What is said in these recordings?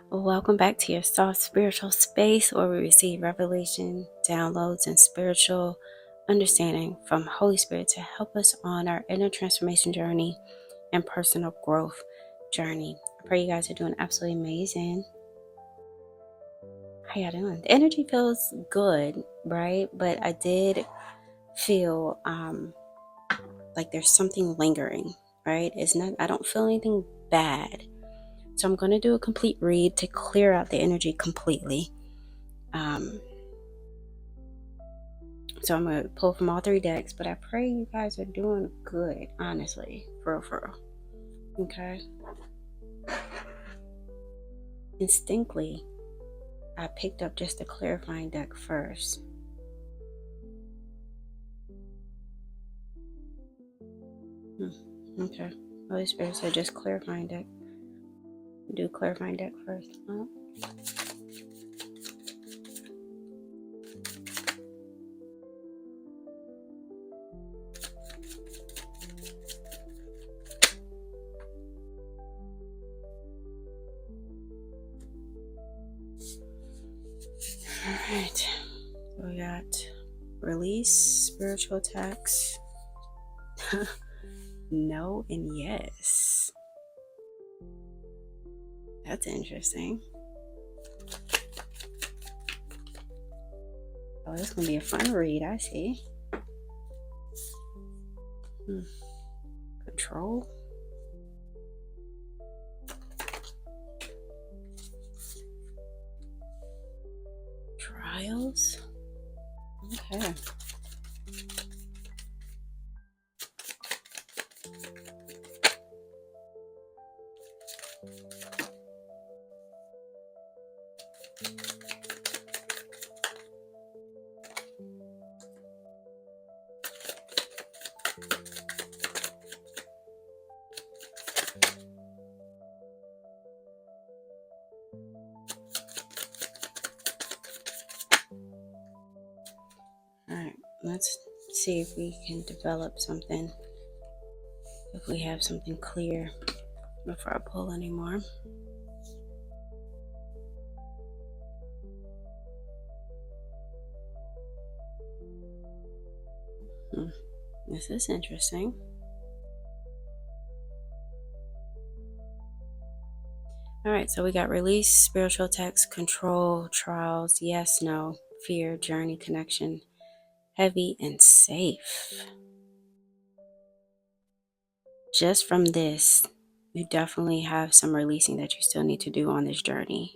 Welcome back to your soft spiritual space where we receive revelation, downloads, and spiritual understanding from Holy Spirit to help us on our inner transformation journey and personal growth journey. I pray you guys are doing absolutely amazing. How y'all doing? The energy feels good, right? But I did feel like there's something lingering, right? I don't feel anything bad. So I'm going to do a complete read to clear out the energy completely. So I'm going to pull from all three decks, but I pray you guys are doing good, honestly, for real. Okay? Instinctively, I picked up just the clarifying deck first. Okay. Holy Spirit said just clarifying deck. Do clarifying deck first. Oh. Alright. So we got release, spiritual attacks. No and yes. That's interesting. Oh, this is going to be a fun read, I see. Control. Trials. Okay. Alright, let's see if we can develop something. If we have something clear before I pull anymore. This is interesting. Alright, so we got release, spiritual attacks, control, trials, yes, no, fear, journey, connection, heavy, and safe. Just from this, you definitely have some releasing that you still need to do on this journey.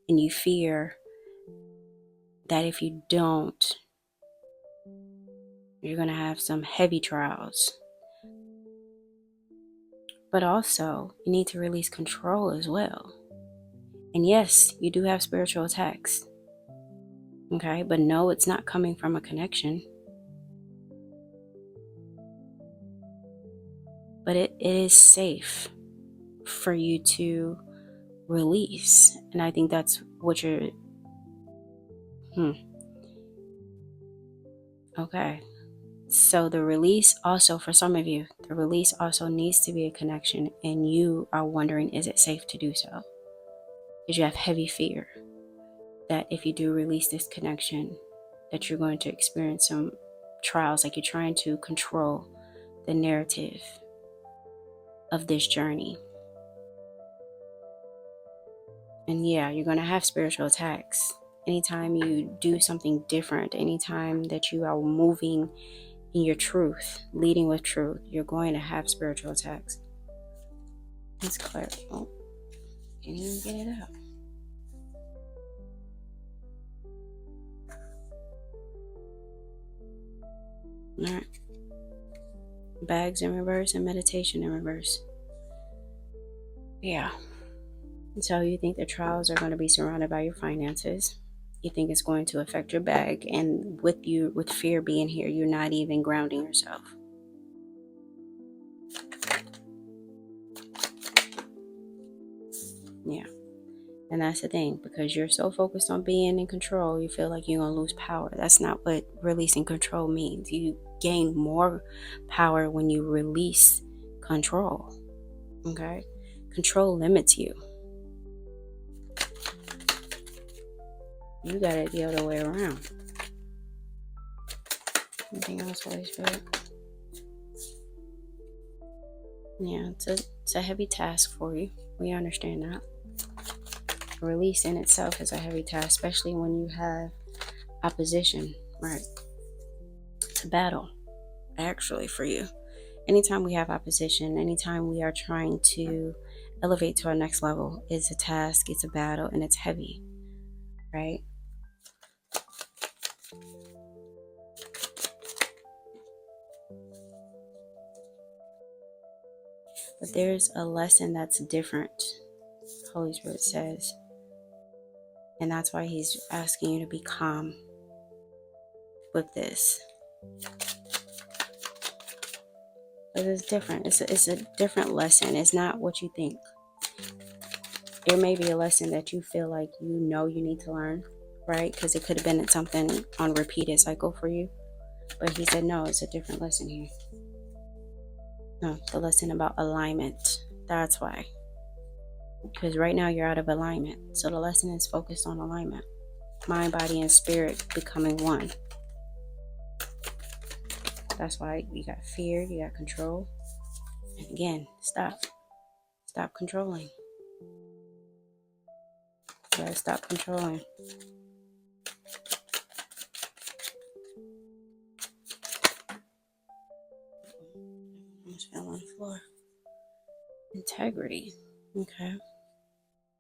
And you fear that if you don't, you're going to have some heavy trials. But also, you need to release control as well. And yes, you do have spiritual attacks. Okay, but no, it's not coming from a connection. But it is safe for you to release. And I think that's what you're... Okay. So the release also, for some of you, the release also needs to be a connection. And you are wondering, is it safe to do so? Because you have heavy fear that if you do release this connection, that you're going to experience some trials, like you're trying to control the narrative of this journey. And yeah, you're going to have spiritual attacks. Anytime you do something different, anytime that you are moving in your truth, leading with truth, you're going to have spiritual attacks. It's clear. Oh, can't even get it out. All right. Bags in reverse and meditation in reverse. Yeah. So you think the trials are going to be surrounded by your finances. You think it's going to affect your bag. And with fear being here, you're not even grounding yourself. Yeah. And that's the thing, because you're so focused on being in control, you feel like you're going to lose power. That's not what releasing control means. You gain more power when you release control. Okay? Control limits you. You got it the other way around. Anything else, Holy Spirit? Yeah, it's a heavy task for you. We understand that. Release in itself is a heavy task, especially when you have opposition, right? It's a battle, actually, for you. Anytime we have opposition, anytime we are trying to elevate to our next level, it's a task, it's a battle, and it's heavy, right? But there's a lesson that's different, Holy Spirit says. And that's why he's asking you to be calm with this. But it's different. It's a different lesson. It's not what you think. There may be a lesson that you feel like you need to learn, right? Because it could have been something on repeated cycle for you. But he said, no, it's a different lesson here. No, the lesson about alignment. That's why. Because right now you're out of alignment. So the lesson is focused on alignment. Mind, body, and spirit becoming one. That's why you got fear, you got control. And again, stop. Stop controlling. You gotta stop controlling. Almost fell on the floor. Integrity. Okay.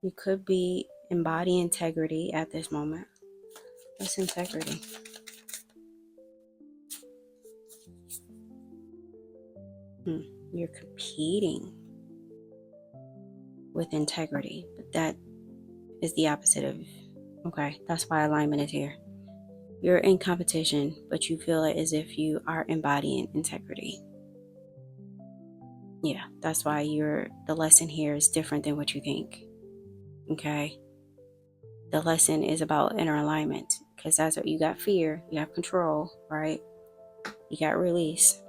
You could be embodying integrity at this moment. What's integrity? You're competing with integrity, but that is the opposite of, okay, that's why alignment is here. You're in competition, but you feel it as if you are embodying integrity. Yeah, that's why the lesson here is different than what you think. Okay? The lesson is about inner alignment, because that's what you got: fear, you have control, right? You got release.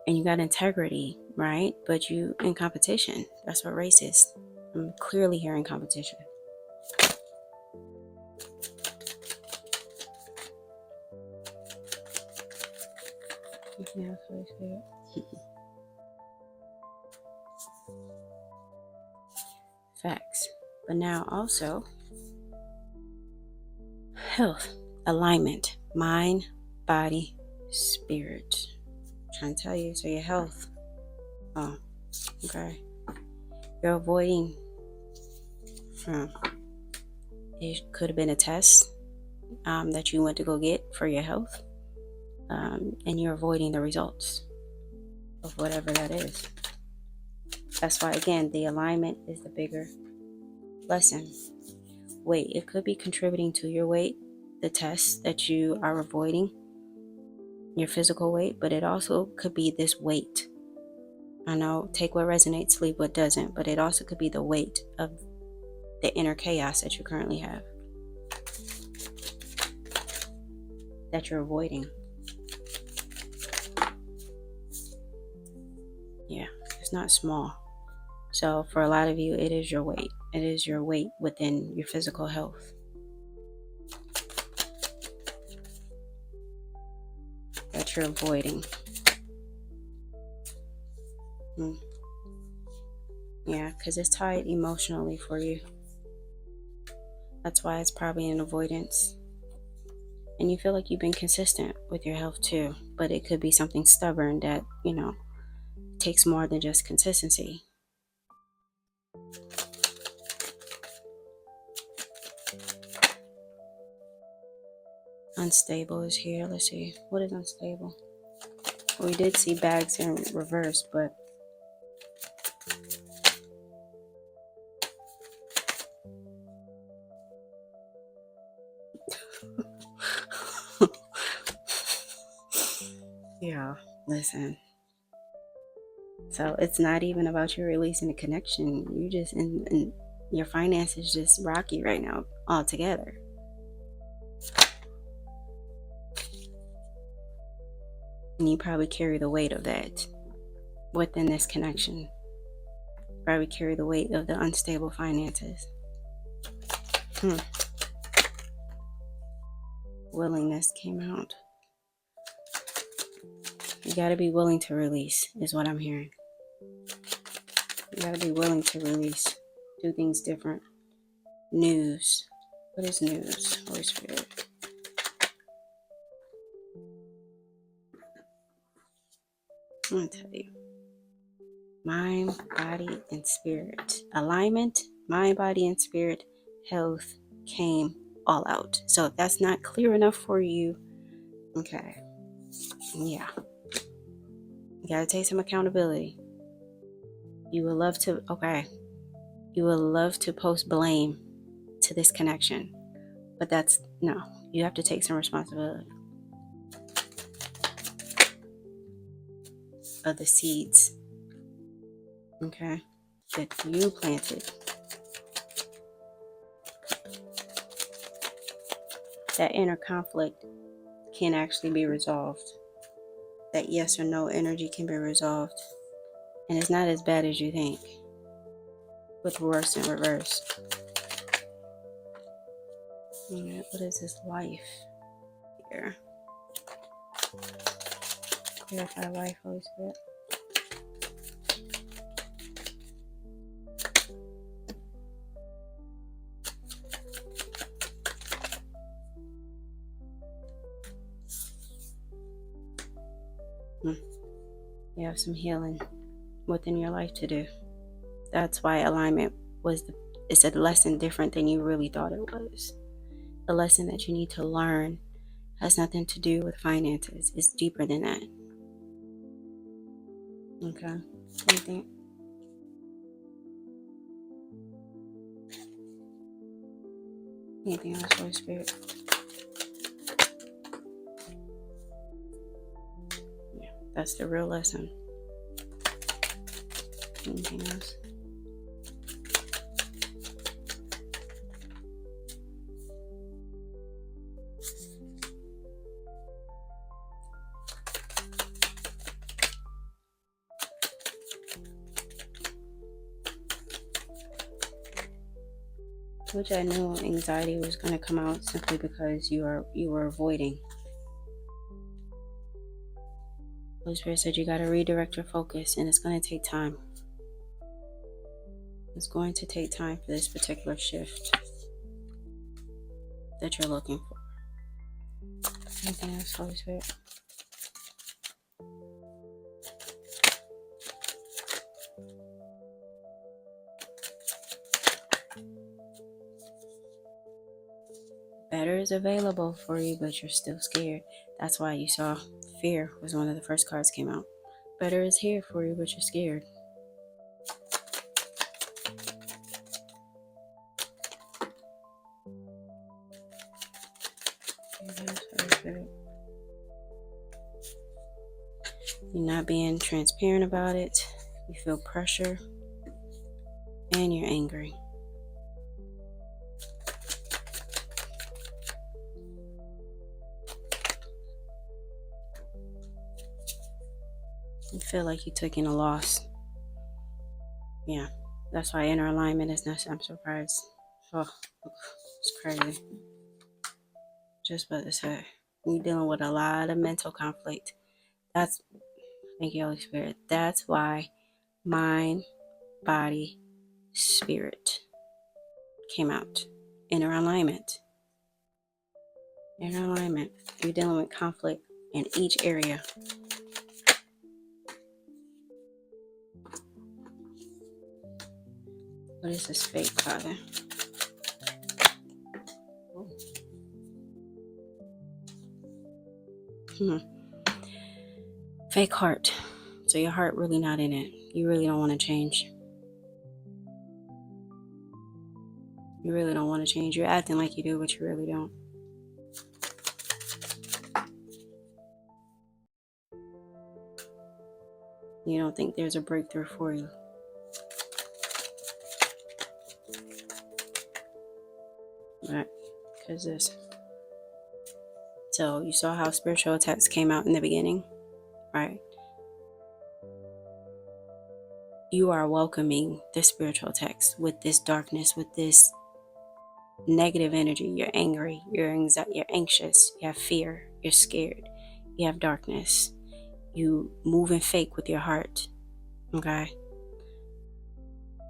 And you got integrity, right? But you in competition. That's what race is. I'm clearly hearing competition. Yeah, facts. But now also health, alignment, mind, body, spirit. I'm trying to tell you, so your health. Oh, okay. You're avoiding from. It could have been a test that you went to go get for your health, and you're avoiding the results of whatever that is. That's why, again, the alignment is the bigger lesson. Weight, it could be contributing to your weight, the test that you are avoiding, your physical weight, but it also could be this weight. I know, take what resonates, leave what doesn't, but it also could be the weight of the inner chaos that you currently have, that you're avoiding. Yeah, it's not small. So for a lot of you, it is your weight. It is your weight within your physical health that you're avoiding. Yeah, because it's tied emotionally for you. That's why it's probably an avoidance. And you feel like you've been consistent with your health too, but it could be something stubborn that, takes more than just consistency. Unstable is here. Let's see. What is unstable? Well, we did see bags in reverse, but yeah, listen. So it's not even about you releasing the connection. You just in your finances just rocky right now altogether. And you probably carry the weight of that within this connection. Probably carry the weight of the unstable finances. willingness came out. You got to be willing to release, is what I'm hearing. You got to be willing to release. Do things different. News. What is news? Holy Spirit. I'm going to tell you. Mind, body, and spirit. Alignment, mind, body, and spirit. Health came all out. So if that's not clear enough for you, okay. Yeah. You got to take some accountability. You would love to, you would love to post blame to this connection. But that's, no. You have to take some responsibility of the seeds. Okay? That you planted. That inner conflict can actually be resolved. That yes or no energy can be resolved. And it's not as bad as you think. With worse and reverse. Alright, what is this life here? Clarify life, Holy Spirit. You have some healing within your life to do. That's why alignment it's a lesson different than you really thought it was. The lesson that you need to learn has nothing to do with finances. It's deeper than that. Okay. Anything else, Holy Spirit? Yeah, that's the real lesson. Anything else? Which I knew anxiety was going to come out simply because you were avoiding. Holy Spirit said you got to redirect your focus, and it's going to take time. It's going to take time for this particular shift that you're looking for. Anything else, Holy Spirit? Better is available for you, but you're still scared. That's why you saw fear was one of the first cards came out. Better is here for you, but you're scared. You're not being transparent about it. You feel pressure. And you're angry. You feel like you're taking a loss. Yeah. That's why inner alignment is not, I'm surprised. Oh, it's crazy. Just about to say. You're dealing with a lot of mental conflict. Thank you, Holy Spirit. That's why mind, body, spirit came out. Inner alignment. Inner alignment. You're dealing with conflict in each area. What is this fake, Father? Fake heart. So your heart really not in it. You really don't want to change. You really don't want to change. You're acting like you do, but you really don't. You don't think there's a breakthrough for you. Right? Because this. So you saw how spiritual attacks came out in the beginning, right? You are welcoming the spiritual attacks with this darkness, with this negative energy. You're angry, you're anxious, you have fear, you're scared, you have darkness. You move and fake with your heart. Okay?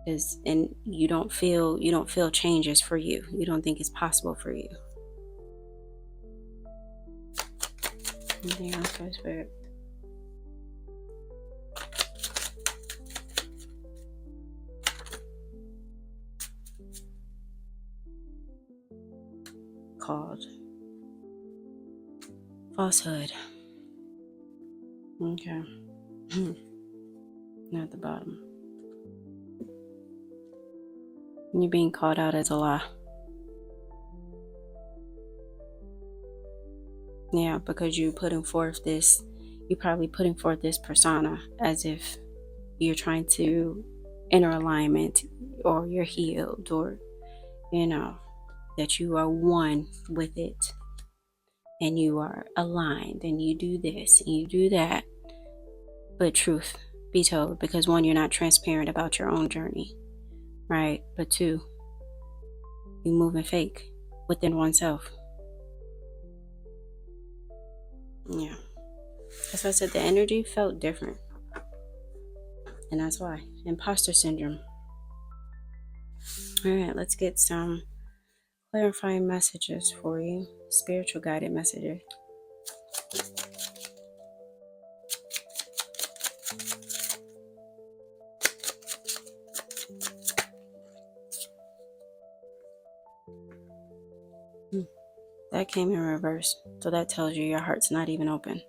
And you don't feel changes for you. You don't think it's possible for you. Anything else, Holy Spirit? Called falsehood. Okay. Not the bottom. You're being called out as a lie. Yeah, because you're probably putting forth this persona as if you're trying to enter alignment, or you're healed, or that you are one with it, and you are aligned, and you do this and you do that. But truth be told, because one, you're not transparent about your own journey, right? But two, you move and fake within oneself. Yeah, that's why I said the energy felt different, and that's why imposter syndrome. All right, let's get some clarifying messages for you, spiritual guided messages. That came in reverse, so that tells you your heart's not even open.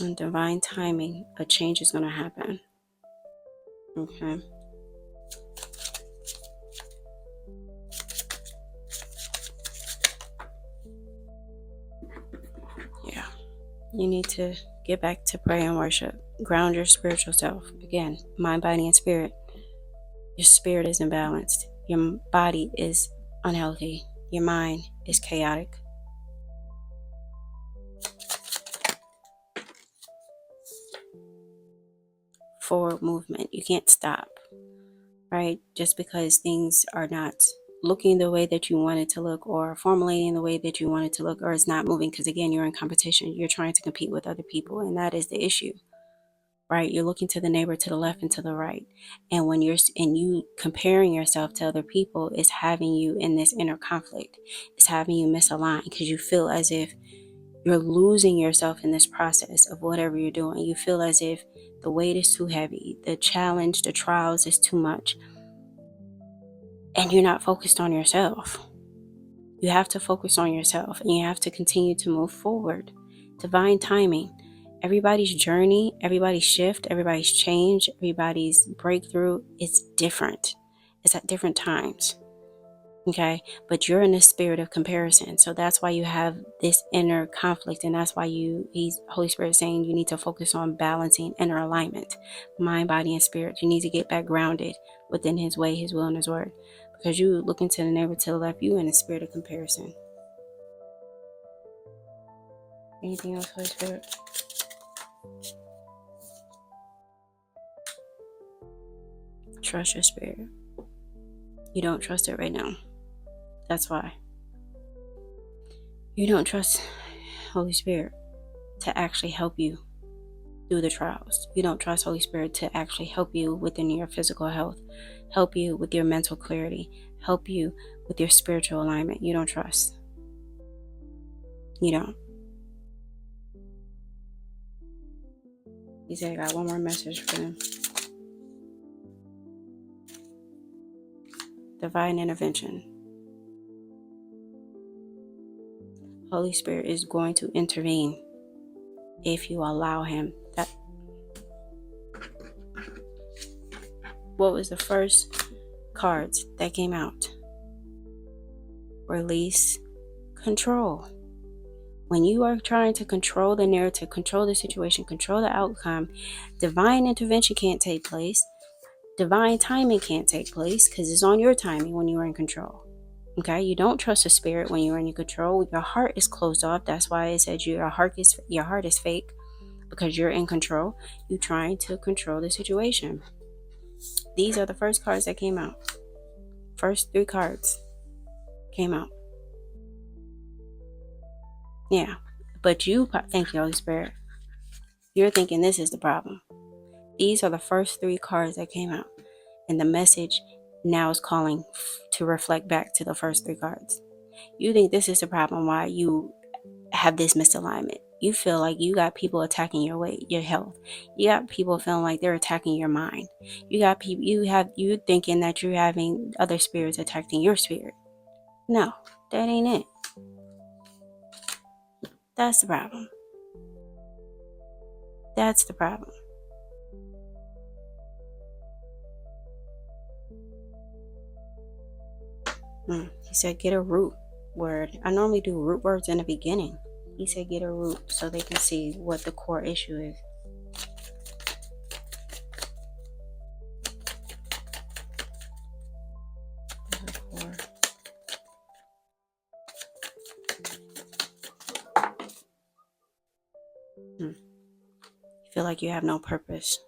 In divine timing, a change is going to happen. Okay. Yeah. You need to get back to prayer and worship. Ground your spiritual self. Again, mind, body, and spirit. Your spirit is imbalanced. Your body is unhealthy. Your mind is chaotic. Forward movement. You can't stop, right? Just because things are not looking the way that you want it to look, or formulating the way that you want it to look, or it's not moving, because again, you're in competition. You're trying to compete with other people, and that is the issue, right? You're looking to the neighbor to the left and to the right, and when you comparing yourself to other people is having you in this inner conflict. It's having you misaligned, because you feel as if you're losing yourself in this process of whatever you're doing. You feel as if the weight is too heavy, the challenge, the trials is too much, and you're not focused on yourself. You have to focus on yourself, and you have to continue to move forward. Divine timing. Everybody's journey, everybody's shift, everybody's change, everybody's breakthrough is different. It's at different times. Okay, but you're in a spirit of comparison, so that's why you have this inner conflict, and that's why Holy Spirit is saying you need to focus on balancing inner alignment, mind, body, and spirit. You need to get back grounded within His way, His will, and His word, because you looking to the neighbor to the left, you in a spirit of comparison. Anything else, Holy Spirit? Trust your spirit. You don't trust it right now. That's why. You don't trust Holy Spirit to actually help you through the trials. You don't trust Holy Spirit to actually help you within your physical health, help you with your mental clarity, help you with your spiritual alignment. You don't trust. You don't. He said, I got one more message for them. Divine intervention. Holy Spirit is going to intervene if you allow Him. What was the first cards that came out? Release control. When you are trying to control the narrative, control the situation, control the outcome, divine intervention can't take place. Divine timing can't take place, because it's on your timing when you are in control. Okay, you don't trust the spirit when you're in control. Your heart is closed off. That's why it said your heart is fake, because you're in control. You're trying to control the situation. These are the first cards that came out. First 3 cards came out. Yeah. But you, thank you, Holy Spirit. You're thinking this is the problem. These are the first 3 cards that came out. And the message now is calling to reflect back to the first 3 cards. You think this is the problem why you have this misalignment. You feel like you got people attacking your weight, your health. You got people feeling like they're attacking your mind. You got people, you thinking that you're having other spirits attacking your spirit. No, that ain't it. That's the problem. That's the problem. He said get a root word. I normally do root words in the beginning. He said get a root so they can see what the core issue is. You feel like you have no purpose.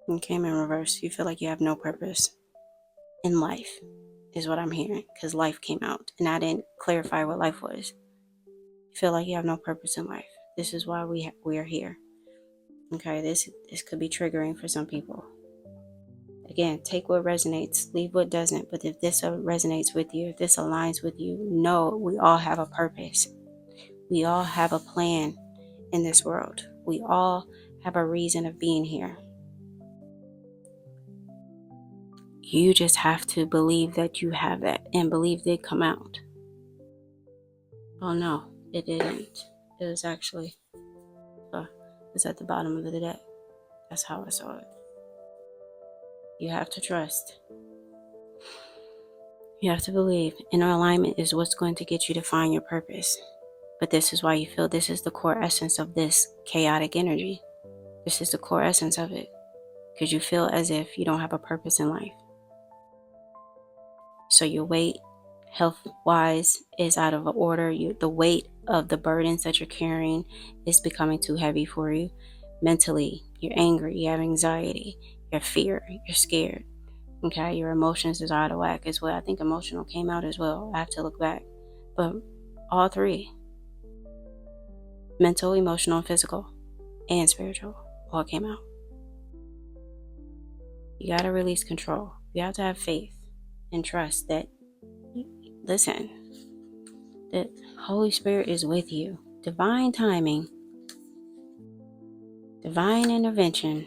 It came in reverse. You feel like you have no purpose in life, is what I'm hearing, because life came out and I didn't clarify what life was. You feel like you have no purpose in life. This is why we are here. Okay, this could be triggering for some people. Again, take what resonates, leave what doesn't. But if this resonates with you, if this aligns with you, know we all have a purpose. We all have a plan in this world. We all have a reason of being here. You just have to believe that you have that and believe they come out. Oh no, it didn't. It was actually, it's at the bottom of the deck. That's how I saw it. You have to trust. You have to believe. Inner alignment is what's going to get you to find your purpose. But this is why you feel this is the core essence of this chaotic energy. This is the core essence of it. Because you feel as if you don't have a purpose in life. So your weight, health-wise, is out of order. The weight of the burdens that you're carrying is becoming too heavy for you. Mentally, you're angry, you have anxiety, you're fear, you're scared. Okay, your emotions is out of whack as well. I think emotional came out as well. I have to look back. But all 3, mental, emotional, physical, and spiritual, all came out. You got to release control. You have to have faith and trust that, listen, that Holy Spirit is with you. Divine timing, divine intervention,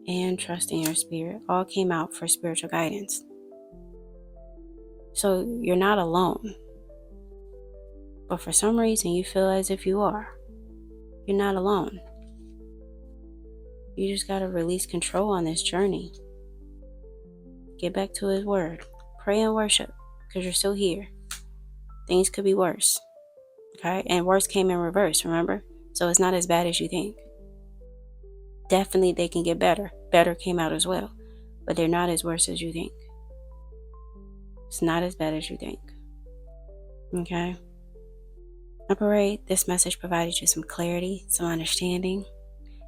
and trust in your spirit all came out for spiritual guidance. So you're not alone. But for some reason you feel as if you are. You're not alone. You just got to release control on this journey. Get back to His word. Pray and worship, because you're still here. Things could be worse. Okay? And worse came in reverse, remember? So it's not as bad as you think. Definitely they can get better. Better came out as well. But they're not as worse as you think. It's not as bad as you think. Okay? I pray this message provided you some clarity, some understanding.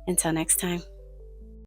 Until next time.